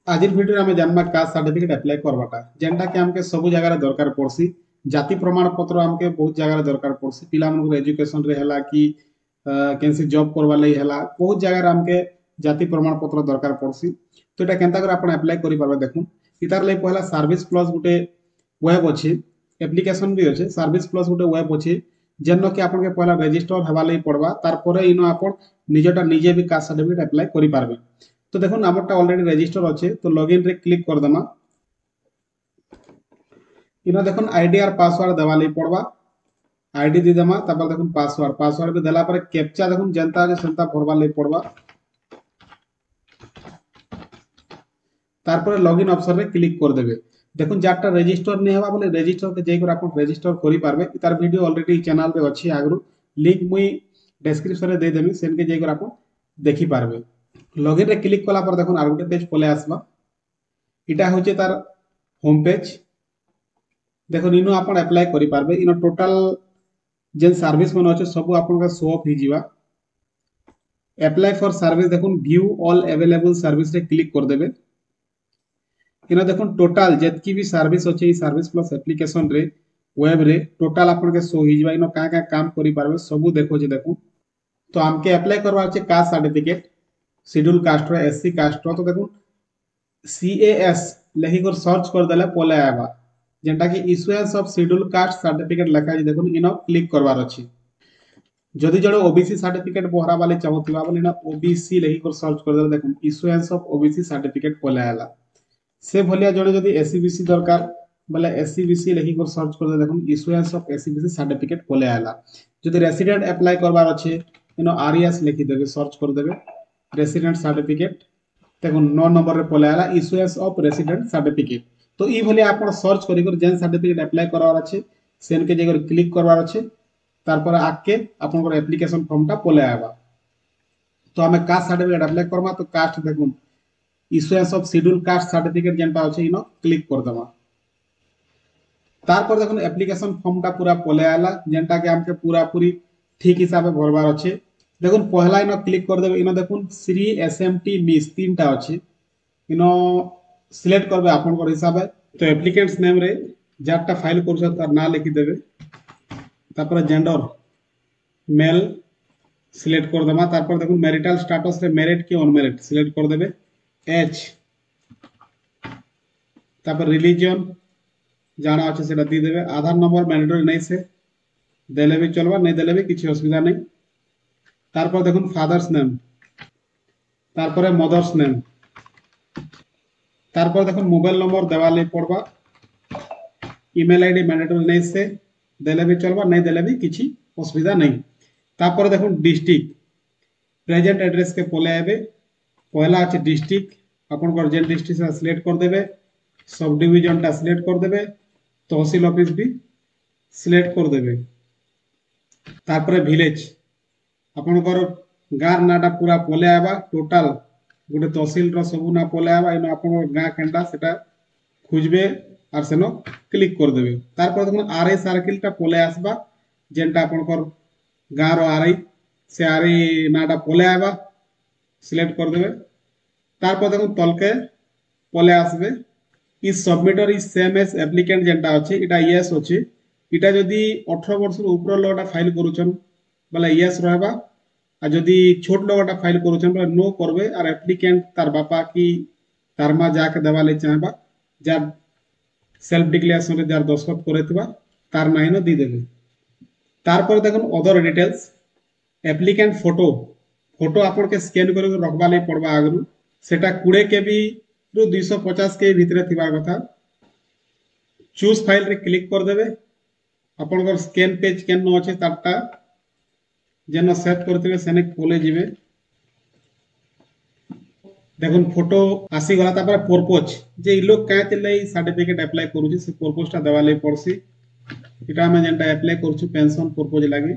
आज भिडियो में जानवा कास्ट सर्टिफिकेट अप्लाई करवाटा जेनटा कि हमके सब जगह दरकार पड़सी। जाति प्रमाण पत्र हमके बहुत जगह दरकार पड़सी। पिला मन एजुकेशन रे हला कि कैंसी जॉब करवा लई हला बहुत जगह हमके जाति प्रमाण पत्र दरकार पड़सी। तो एटा केनता कर आपण अप्लाई करि पारबे देखुन। इतार लई पहला सर्विस प्लस गुटे वेब अछि, एप्लिकेशन भी अछि। सर्विस प्लस गुटे वेब अछि जेन कि आपण के पहला रजिस्टर हवा लई पड़वा। तार परे इनो आपण निजेटा निजे भी कास्ट सर्टिफिकेट अप्लाई करि पारबे। तो देखो आमरटा ऑलरेडी रजिस्टर अच्छे तो लॉगिन रे क्लिक कर देमा। इना देखो आईडी और पासवर्ड देवा लई पड़वा। आईडी दे देमा तब देखो पासवर्ड भी देला पर कैप्चा देखो जनता जे संता भरवा लई पड़वा। तार पर लॉगिन ऑप्शन रे क्लिक कर देबे। देखो जाटा रजिस्टर नै हवा बोले रजिस्टर के जेकर आपण रजिस्टर करि पारबे। तार वीडियो ऑलरेडी चैनल रे अछि आगरु लिंक मुई डिस्क्रिप्शन रे दे देमी सेन के जेकर आपण देखि पारबे। लॉगिन रे क्लिक कला पर देखो आर गुटे पेज पले आसबा। इटा होचे तार होम पेज। देखो इनो आपण अप्लाई करि पारबे। इनो टोटल जेन सर्विस मन अछि सब आपण का शो ऑफ हि जिवा। अप्लाई फॉर सर्विस देखो व्यू ऑल अवेलेबल सर्विस रे क्लिक कर देबे। इनो देखो टोटल जेतकी भी सर्विस अछि ई सर्विस प्लस एप्लीकेशन रे वेब रे टोटल आपण के शो हि जिवा। इनो का का काम करि पारबे सब देखो जे देखो। तो हमके अप्लाई करवा अछि कास्ट सर्टिफिकेट शेड्यूल कास्ट रो एससी कास्ट रो। तो देखो CAS लेखि कर सर्च कर देले पले आबा जेंटा कि issuance of schedule caste certificate लिखा जे देखो इनो क्लिक करवार अछि। जदि जड़े ओबीसी सर्टिफिकेट बहरा वाले चाहूथिबा बोले ना ओबीसी लेखि कर सर्च कर देले देखो इश्यूएंस ऑफ ओबीसी सर्टिफिकेट पले आला। से भलिया जड़े जदि एससीबीसी दरकार बोले एससीबीसी लेखि कर सर्च कर देले देखो इश्यूएंस ऑफ एससीबीसी सर्टिफिकेट पले आला। जदि रेसिडेंट अप्लाई करवार अछि इनो आरएस लिखि देबे सर्च कर देबे रेसिडेंट सर्टिफिकेट। देखो 9 नंबर रे पले आला इश्यूएंस ऑफ रेसिडेंट सर्टिफिकेट। तो ई भले आपण सर्च करी कर जेन सर्टिफिकेट अप्लाई करवार अछि सेन के जेकर क्लिक करवार अछि। तार पर आके आपण को एप्लीकेशन फॉर्म टा पले आबा। तो हमें कास्ट सर्टिफिकेट अप्लाई करबा तो कास्ट देखो issuance of schedule caste certificate जेनटा अछि इनो क्लिक कर देबा। तार पर देखो एप्लीकेशन फॉर्म टा पूरा पले आला जेनटा के हमके पूरा पूरी ठीक हिसाब से भरबार अछि। देखो पहला इनो क्लिक कर देबे। इनो देखो श्री एसएमटी मिस तीनटा अछि इनो सिलेक्ट करबे आपन को हिसाब है। तो एप्लीकेंट्स नेम रे जाटा फाइल करछ तार ना लिखि देबे। तापर जेंडर मेल सिलेक्ट कर देमा। तापर देखो मैरिटल स्टेटस रे मैरिड की अनमैरिड सिलेक्ट कर देबे। एज तापर रिलीजन जाना अछि सेटा दी देबे। आधार नंबर मैंडेटरी नै से देले भी चलबा नै देले भी किछि असुविधा नै। तापर देखो फादर्स नेम तापर मदर्स नेम तापर देखो मोबाइल नंबर देवा ले पड़बा। ईमेल आईडी मैंडेटरी नै से देले भी चलबा नै देले भी किछि असुविधा नै। तापर देखो डिस्ट्रिक्ट प्रेजेंट एड्रेस के पले आबे। पहला अछि डिस्ट्रिक्ट अपन को जेन डिस्ट्रिक्ट से सिलेक्ट कर देबे। सब डिवीजन टा सिलेक्ट कर देबे। तहसील ऑफिस भी सिलेक्ट कर देबे। तापर विलेज अपन को गार नाटा पूरा पले आबा। टोटल गोटे तहसील रो सब ना पले आबा। इन अपन गां केंडा सेटा खुजबे और सेनो क्लिक कर देबे। तारपर देखो आरआई सर्किल टा पले आसबा जेनटा अपन को गां रो आरआई से आरआई नाटा पले आबा सिलेक्ट कर देबे। तारपर देखो तलके पले आसबे is submitter is same as applicant जेनटा अछि इटा यस अछि। इटा जदी 18 वर्ष रो ऊपर लोगटा फाइल करूछन बोले यस रहबा। आ जदी छोट लोगटा फाइल करूछन बोले नो करबे। और एप्लीकेंट तार बापा की तार मा जाके देवा ले चाहबा जार सेल्फ डिक्लेरेशन रे जार दस्तखत करैतबा तार नाइनो दी देबे। तार पर देखो other details applicant photo photo आपन के स्कैन कर रखबा ले पड़बा। आगरु सेटा 20 केबी रु 250 के भीतर थिबा कथा। चूज फाइल रे क्लिक कर देबे। अपन को स्कैन पेज केन न अछि तारटा जेन सेव करथिबे सेने खोले जिवे। देखो फोटो आसी गला तापर पर्पस जे इ लोग काहे तिले सर्टिफिकेट अप्लाई करूची से पर्पस टा देवा ले पड़सी। इटा में जेनटा अप्लाई करूछु पेंशन पर्पस लागी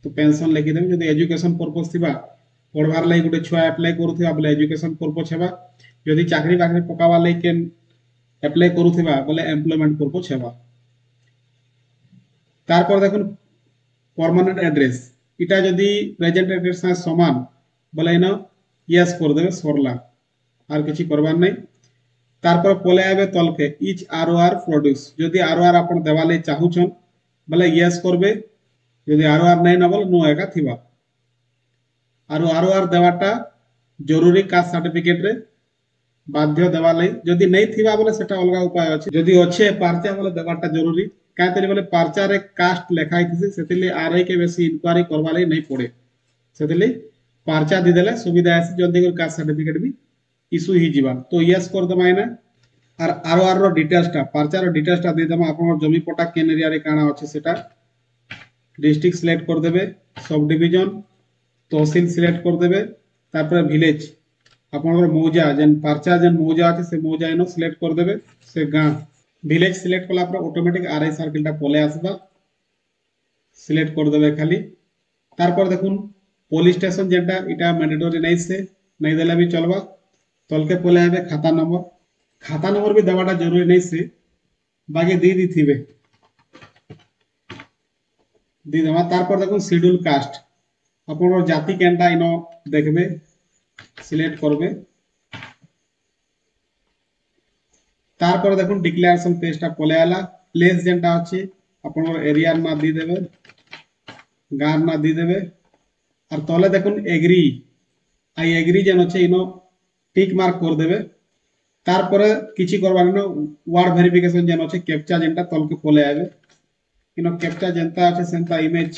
तो पेंशन लिखि देबे। जदि एजुकेशन पर्पस थिबा पढ़वार लागि गुटे छुआ अप्लाई करूथिबा बोले एजुकेशन पर्पस हेबा। जदि चाकरी बाकरी पकावा लागि केन अप्लाई करूथिबा बोले एम्प्लॉयमेंट पर्पस हेबा। तार पर देखो परमानेंट एड्रेस इटा जदि प्रेजेंट एड्रेस से समान बोले इनो यस कर देबे सरला। আর কিছু করবার নাই। তারপর পলে আবে তলকে ইচ ROR প্রোডিউস, যদি ROR আপন দেওয়া লাগি চাহুছন বলে ইয়েস করবে, যদি ROR নাই না বলে নো একা থিবা। আর ROR দেওয়াটা জরুরি কাস্ট সার্টিফিকেট রে বাধ্য দেওয়া লাগি, যদি নাই থিবা বলে সেটা অলগা উপায় আছে, যদি অছে পার্চা বলে দেওয়াটা জরুরি। কাইতলি বলে পার্চারে কাস্ট লেখা হইতিছে, সেতিলি RI কে বেশি ইনকোয়ারি করবা লাগি নাই পড়ে, সেতিলি পার্চা দি দেলে সুবিধা আছে, জলদি করে কাস্ট সার্টিফিকেট भी ইস্যু হি ଯିବା। তো ইয়েস করে দেবা এনে। আর ROR র ডিটেলসটা, পার্চার ডিটেলসটা দিয়ে দেবা, আপনার জমি পটা কেন এরিয়ারে কাଣା আছে সেটা। ডিস্ট্রিক্ট সিলেক্ট করে দেবে, সব ডিভিজন তহসিল সিলেক্ট করে দেবে, তারপরে ভিলেজ আপনার মৌজা যেন পার্চা যেন মৌজা আছে সে মৌজা এনো সিলেক্ট করে দেবে, সে গাঁ ভিলেজ সিলেক্ট কলা পরে অটোমেটিক RI সার্কেলটা পলে আসবা, সিলেক্ট করে দেবে খালি। তারপর দেখুন পুলিশ স্টেশন যেটা এটা ম্যান্ডেটরি নাই, সে নাই দেলে भी চলবা। তলকে পলে যাবে খাতা নম্বর, খাতা নম্বর भी দেওয়াটা জরুরি নাই, সে বাকি দিয়ে দিথিবে দিয়ে দেওয়া। তারপর দেখুন শিডিউল কাস্ট, আপনার জাতি কেনটা ইনো দেখবে, সিলেক্ট করবে। তারপরে দেখুন ডিক্লারেশন পেজটা পলে আলা, প্লেস যেটা আছে আপনার এরিয়ার না দিয়ে দেবে, গাঁর না দিয়ে দেবে। আর তলে দেখুন এগ্রি, আই এগ্রি যেন আছে ইনো টিক মার্ক করে দেবে। তারপরে কিছু করবার না, ওয়ার্ড ভেরিফিকেশন যেন আছে ক্যাপচা যেটা তলকে পলে আবে, ইনো ক্যাপচা যেটা আছে সেটা ইমেজ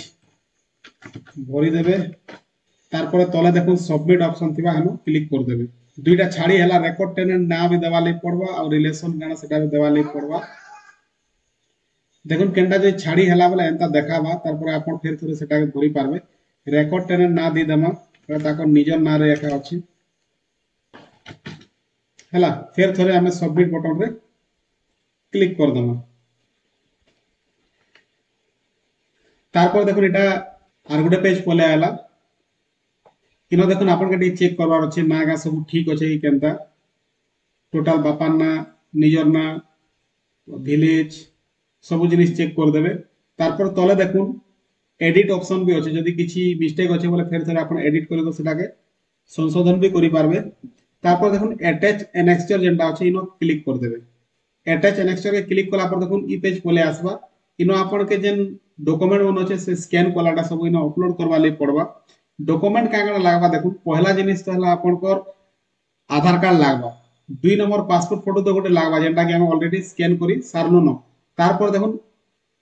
ভরি দেবে। তারপরে তলে দেখুন সবমিট অপশন থিবা হেনো ক্লিক করে দেবে। দুইটা ছাড়ি হেলা রেকর্ড টেনেন্ট না भी দেওয়া লাগি পড়বা, আর রিলেশন গানা সেটা भी দেওয়া লাগি পড়বা। দেখুন কেনটা যদি ছাড়ি হেলা বলে এন্তা দেখাবা, তারপরে আপন ফের থরে সেটাকে ভরি পারবে। রেকর্ড টেনেন্ট না দিয়ে দেমা, তাকর নিজর না রে একা আছে হেলা। ফের থরে আমি সবমিট বটন রে ক্লিক করে দেমা। তারপর দেখুন এটা আর গোটে পেজ পলে আইলা, ইনো দেখুন আপনাকে টিকে চেক করবার আছে না গা সব ঠিক আছে কি কেনতা, টোটাল বাপার না, নিজর না, ভিলেজ সবু জিনিস চেক করে দেবে। তারপর তলে দেখুন এডিট অপশন भी আছে, যদি কিছু মিস্টেক আছে বলে ফের থরে আপন এডিট করে সেটাকে সংশোধন भी করি পারবে। তারপর দেখুন অ্যাটাচ অ্যানেক্সচার যেটা আছে ইনো ক্লিক করে দেবে। অ্যাটাচ অ্যানেক্সচার কে ক্লিক কলা পর দেখুন ই পেজ পলে আসবা। ইনো আপনাকে যেন ডকুমেন্ট মনে আছে সে স্ক্যান কলাটা সব ইনো আপলোড করবা লাগি পড়বা। ডকুমেন্ট কাঁ কাঁ লাগবা দেখুন, পহলা জিনিস তো হলা আপনার আধার কার্ড লাগবা, 2 নম্বর পাসপোর্ট ফটো তো গোটে লাগবা যেটা কি আমি অলরেডি স্ক্যান করি সারলু ন। তারপর দেখুন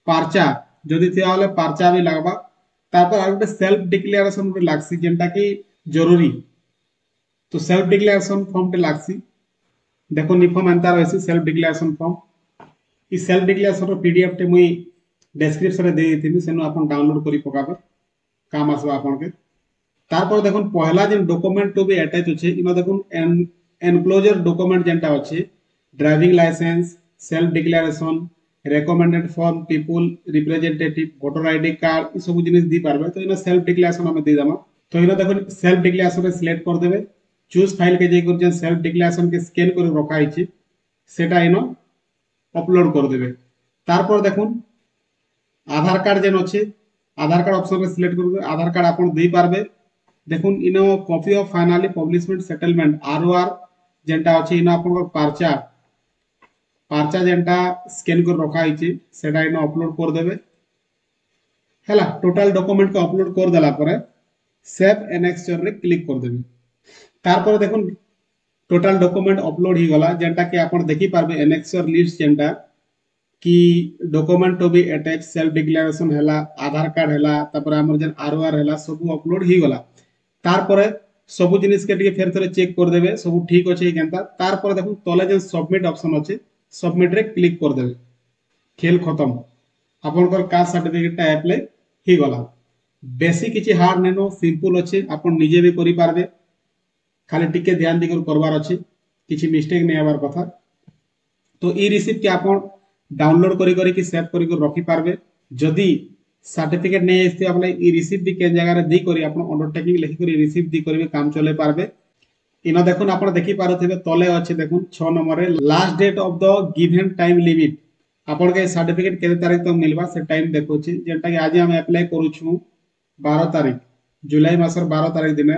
পার্চা যদি থিয়া হলে পার্চা भी লাগবা। তারপর আর গোটে সেলফ ডিক্লারেশন গোটে লাগছি যেটা কি জরুরি, তো সেলফ ডিক্লারেশন ফর্মটা লাগছি। দেখুন ই ফর্ম এন্তা রয়েছে সেলফ ডিক্লারেশন ফর্ম। ই সেলফ ডিক্লারেশন পিডিএফ टे মুই ডেসক্রিপশন রে দেই দিथिबी, সেনো আপন ডাউনলোড করি পকাবে, কাম আসবা আপনাকে। তারপর দেখুন পহলা যে ডকুমেন্ট টু বি অ্যাটাচ আছে ইনো দেখুন এনক্লোজার ডকুমেন্ট যেটা আছে driving licence, self declaration, recommended form people representative, voter ID card এই সব জিনিস দি পারবে। তো ইনো সেলফ ডিক্লারেশন আমি দিয়ে দেমা। তো ইনো দেখুন সেলফ ডিক্লারেশন সিলেক্ট করে দেবে, চুজ ফাইল কে যাই করে সেলফ ডিক্লারেশন কে স্ক্যান করে রাখা হইছে সেটা ইনো আপলোড করে দেবে। তারপর দেখুন আধার কার্ড যেন আছে আধার কার্ড অপশন রে সিলেক্ট করবে, আধার কার্ড আপন দেই পারবে। দেখুন ইনো copy of finally publishment settlement ROR যেটা আছে ইনো আপনার পার্চা পার্চা যেটা স্ক্যান করে রাখা হয়েছে সেটা ইনো আপলোড করে দেবে হেলা। টোটাল ডকুমেন্ট কে আপলোড করে দেলা পরে সেভ এনেক্সচর রে ক্লিক করে দেবে। তারপরে দেখুন টোটাল ডকুমেন্ট আপলোড হি গলা, যেটা কি আপন দেখি পারবে এনেক্সচর লিস্ট যেটা कि document to be attach self declaration हैला, आधार कार्ड हैला, तापर हमर जन ROR हैला सब अपलोड ही गला। तारपरे सब जिनिस के टिके फेर थरे चेक कर देबे सब ठीक अछि केनता। तारपरे देखु तले जे सबमिट ऑप्शन अछि सबमिट रे क्लिक कर देबे, खेल खत्म, आपनकर कास्ट सर्टिफिकेट टा अप्लाई ही गला। बेसी किछि हार्ड नेनो, सिंपल अछि, आपन निजे भी करि पारबे, खाली टिके ध्यान दिकर करबार अछि, किछि मिस्टेक नै हबार कथा। तो ई रिसिप्ट के आपन डाउनलोड करी सेव करी रखी पारबे। जदि सर्टिफिकेट नहीं आइथे आपले ई रिसिप्ट भी के जगह रे दी करी आपन अंडरटेकिंग लिखि करी रिसिप्ट दी करी काम चले पारबे। इनो देखुन आपन देखि पारुथिबे तले अछि देखुन 6 नंबर रे last date of the given time limit, आपन के सर्टिफिकेट केते तारीख तक मिलबा से टाइम देखोछि, जेंटा कि आज हम अप्लाई करू छु 12 तारीख जुलाई मासर 12 तारीख दिने।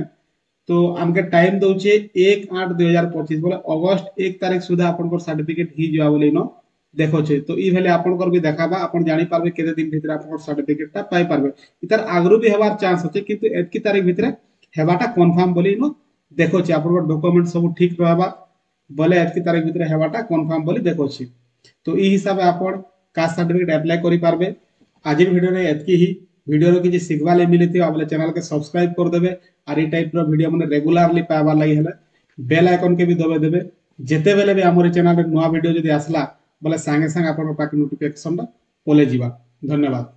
तो आमके टाइम दउचे 1/8/2025 बोले अगस्त 1 तारीख सुधा आपनकर सर्टिफिकेट ही जवा बोले न देखोचे। तो ई भेले आपनकर भी देखाबा आपन जानि पारबे केते दिन भितर आपनकर सर्टिफिकेटटा पाई पारबे। इतार आगरु भी हेबार चांस होचे किंतु एतकी तारीख भितरे हेबाटा कन्फर्म बोली न देखोचे आपनकर डॉक्यूमेंट सब ठीक रहबा बोले एतकी तारीख भितरे हेबाटा कन्फर्म बोली देखोचे। तो ई हिसाबे आपन कास्ट सर्टिफिकेट अप्लाई करि पारबे। आज भिडियो रे एतकी ही वीडियो रो किछि सिखबा ले मिलिथिबा बोले चैनल के सब्सक्राइब कर देबे आर ई टाइप रो वीडियो माने रेगुलरली पाबा लागि हेले बेल आइकन के भी दबे देबे जेते बेले भी हमर चैनल रे नवा वीडियो जदि आसला बोले संगे संगे आपन पाके नोटिफिकेशन पले जिबा। धन्यवाद।